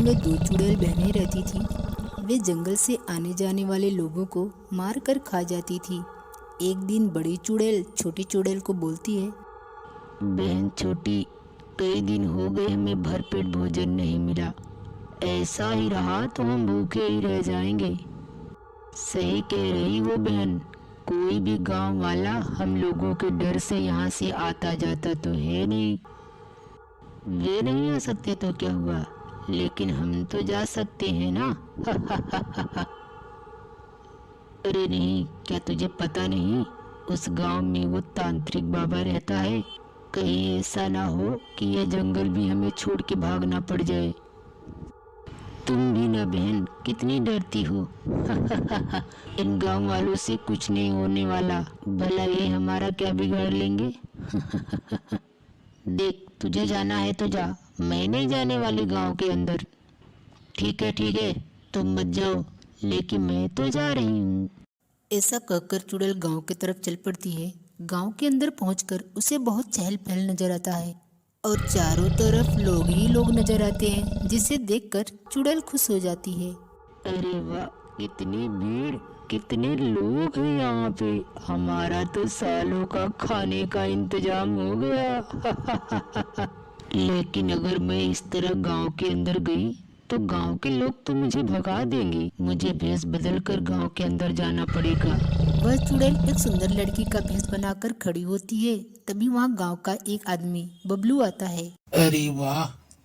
में दो चुड़ैल बहनें रहती थीं। वे जंगल से आने जाने वाले लोगों को मार कर खा जाती थी। एक दिन बड़ी चुड़ैल छोटी चुड़ैल को बोलती है, बहन छोटी, कई दिन हो गए हमें भरपेट भोजन नहीं मिला। ऐसा ही रहा तो हम भूखे ही रह जाएंगे। सही कह रही वो बहन, कोई भी गांव वाला हम लोगों के डर से यहाँ से आता जाता तो है नहीं। वे नहीं आ सकते तो क्या हुआ, लेकिन हम तो जा सकते हैं ना। अरे नहीं, क्या तुझे पता नहीं, उस गांव में वो तांत्रिक बाबा रहता है। कहीं ऐसा ना हो कि यह जंगल भी हमें छोड़ के भागना पड़ जाए। तुम भी ना बहन, कितनी डरती हो। इन गांव वालों से कुछ नहीं होने वाला, भला ये हमारा क्या बिगाड़ लेंगे। देख, तुझे जाना है तो जा, मैं नहीं जाने वाली गांव के अंदर। ठीक है, तुम मत जाओ, लेकिन मैं तो जा रही हूँ। ऐसा कहकर चुड़ैल गांव की तरफ चल पड़ती है। गांव के अंदर पहुंचकर उसे बहुत चहल पहल नजर आता है और चारों तरफ लोग ही लोग नजर आते हैं, जिसे देखकर चुड़ैल खुश हो जाती है। अरे वाह, कितनी भीड़, कितने लोग हैं यहाँ पे। हमारा तो सालों का खाने का इंतजाम हो गया। लेकिन अगर मैं इस तरह गांव के अंदर गई तो गांव के लोग तो मुझे भगा देंगे। मुझे भेष बदल कर गांव के अंदर जाना पड़ेगा। वह चुड़ैल एक सुंदर लड़की का भेष बनाकर खड़ी होती है। तभी वहाँ गांव का एक आदमी बबलू आता है। अरे वाह,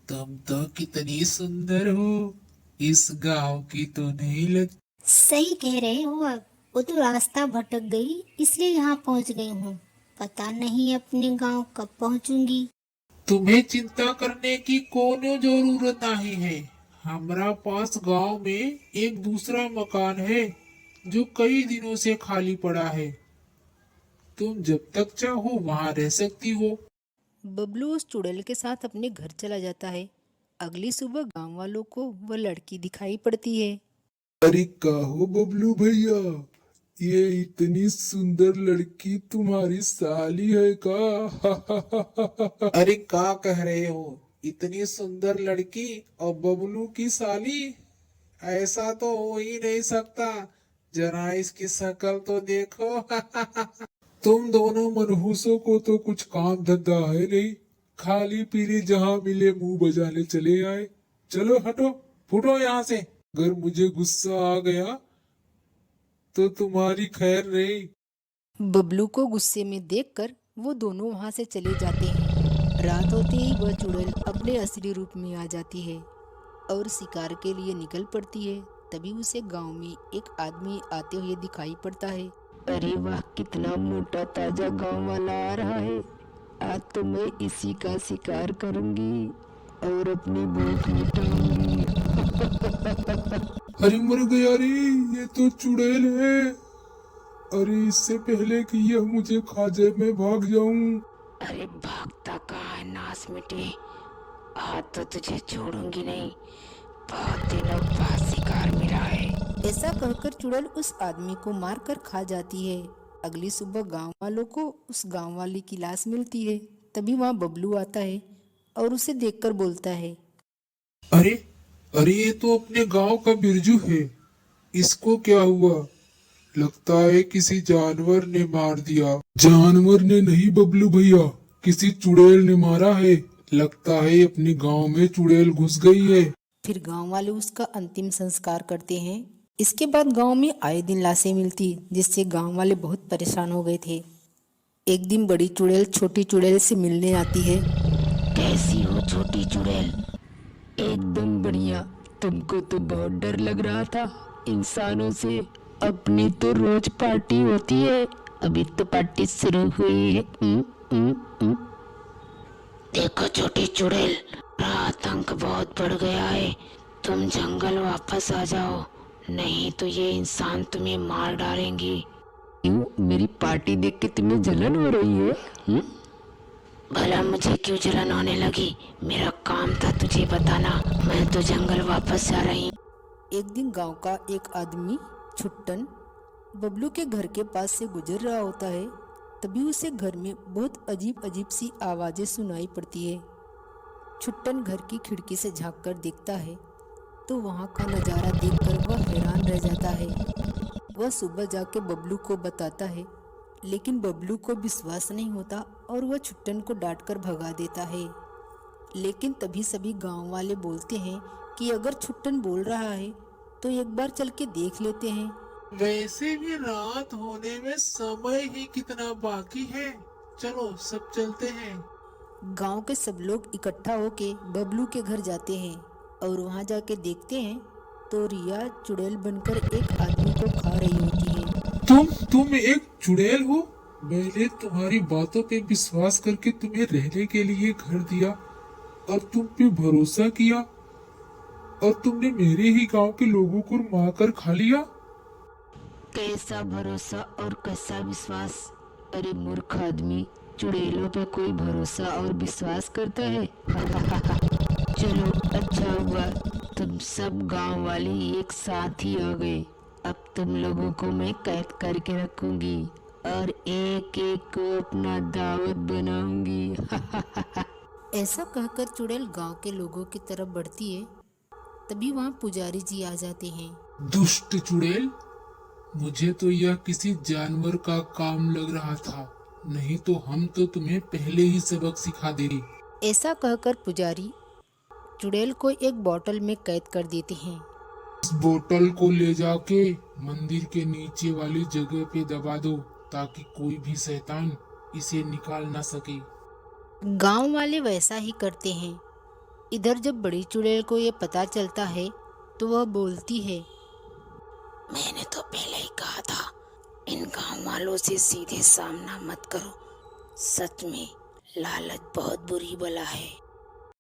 तुम तो कितनी सुंदर हो। इस गांव की तो नहीं लग। सही कह रहे हो आप। वो तो रास्ता भटक गई, इसलिए यहाँ पहुँच गई हूँ। पता नहीं अपने गांव कब पहुँचूंगी। तुम्हें चिंता करने की कोनो जरूरत नहीं है। हमारा पास गांव में एक दूसरा मकान है जो कई दिनों से खाली पड़ा है। तुम जब तक चाहो वहां रह सकती हो। बबलू उस चुड़ैल के साथ अपने घर चला जाता है। अगली सुबह गांव वालों को वह लड़की दिखाई पड़ती है। अरे कहो बबलू भैया, ये इतनी सुंदर लड़की तुम्हारी साली है का? अरे का कह रहे हो, इतनी सुंदर लड़की और बबलू की साली? ऐसा तो हो ही नहीं सकता। जरा इसकी शक्ल तो देखो। तुम दोनों मनहूसों को तो कुछ काम धंधा है नहीं, खाली पीली जहां मिले मुंह बजाने चले आए। चलो हटो, फुटो यहाँ से। अगर मुझे गुस्सा आ गया तो तुम्हारी खैर नहीं। बबलू को गुस्से में देखकर वो दोनों वहां से चले जाते हैं। रात होते ही वह चुड़ैल अपने असली रूप में आ जाती है और शिकार के लिए निकल पड़ती है। तभी उसे गांव में एक आदमी आते हुए दिखाई पड़ता है। अरे वाह, कितना मोटा ताजा गांव वाला आ रहा है। आज तो मैं इसी का शिकार करूंगी और अपनी भूख मिटाऊंगी। अरे मर गया रे, ये तो चुड़ैल है। अरे इससे पहले कि यह मुझे खा जाए मैं भाग जाऊं। अरे भागता कहाँ है नास मिटे, आज तो तुझे छोड़ूंगी नहीं। बहुत दिनों बाद शिकार मिला है। ऐसा कहकर चुड़ैल उस आदमी को मारकर खा जाती है। अगली सुबह गांव वालों को उस गांव वाली की लाश मिलती है। तभी वहाँ बबलू आता है और उसे देखकर बोलता है, अरे अरे ये तो अपने गांव का बिरजू है। इसको क्या हुआ? लगता है किसी जानवर ने मार दिया। जानवर ने नहीं बबलू भैया, किसी चुड़ैल ने मारा है। लगता है अपने गांव में चुड़ैल घुस गई है। फिर गांव वाले उसका अंतिम संस्कार करते हैं। इसके बाद गांव में आए दिन लाशें मिलती, जिससे गांव वाले बहुत परेशान हो गए थे। एक दिन बड़ी चुड़ैल छोटी चुड़ैल से मिलने आती है। कैसी हो छोटी चुड़ैल? एकदम बढ़िया। तुमको तो बहुत डर लग रहा था इंसानों से। अपनी तो रोज पार्टी होती है, अभी तो पार्टी शुरू हुई है। देखो छोटी चुड़ैल, आतंक बहुत बढ़ गया है। तुम जंगल वापस आ जाओ, नहीं तो ये इंसान तुम्हें मार डालेंगे। क्यों, मेरी पार्टी देख के तुम्हें जलन हो रही है? भला मुझे क्यों जलन होने लगी? मेरा काम था तुझे बताना। मैं तो जंगल वापस जा रही हूँ। एक दिन गांव का एक आदमी छुट्टन बबलू के घर के पास से गुजर रहा होता है। तभी उसे घर में बहुत अजीब अजीब सी आवाजें सुनाई पड़ती है। छुट्टन घर की खिड़की से झांक कर देखता है तो वहाँ का नज़ारा देखकर वह हैरान रह जाता है। वह सुबह जाके बबलू को बताता है, लेकिन बबलू को विश्वास नहीं होता और वह छुट्टन को डांटकर भगा देता है। लेकिन तभी सभी गांव वाले बोलते हैं कि अगर छुट्टन बोल रहा है तो एक बार चल के देख लेते हैं। वैसे भी रात होने में समय ही कितना बाकी है, चलो सब चलते हैं। गांव के सब लोग इकट्ठा होके बबलू के घर जाते हैं और वहां जाके देखते हैं तो रिया चुड़ैल बनकर एक आदमी को खा रही होती है। तुम एक चुड़ैल हो? मैंने तुम्हारी बातों पे विश्वास करके तुम्हें रहने के लिए घर दिया और तुम पे भरोसा किया और तुमने मेरे ही गांव के लोगों को मार कर खा लिया। कैसा भरोसा और कैसा विश्वास? अरे मूर्ख आदमी, चुड़ैलों पे कोई भरोसा और विश्वास करता है? चलो अच्छा हुआ तुम सब गांव वाले एक साथ ही आ गए। अब तुम लोगों को मैं कैद करके रखूंगी और एक एक को अपना दावत बनाऊंगी। ऐसा कहकर चुड़ैल गांव के लोगों की तरफ बढ़ती है। तभी वहां पुजारी जी आ जाते हैं। दुष्ट चुड़ैल, मुझे तो यह किसी जानवर का काम लग रहा था, नहीं तो हम तो तुम्हें पहले ही सबक सिखा देंगे। ऐसा कहकर पुजारी चुड़ैल को एक बोतल में कैद कर देते हैं। इस बोतल को ले जाके मंदिर के नीचे वाली जगह पे दबा दो ताकि कोई भी शैतान इसे निकाल ना सके। गांव वाले वैसा ही करते हैं। इधर जब बड़ी चुड़ैल को ये पता चलता है तो वह बोलती है, मैंने तो पहले ही कहा था इन गांव वालों से सीधे सामना मत करो। सच में लालच बहुत बुरी बला है।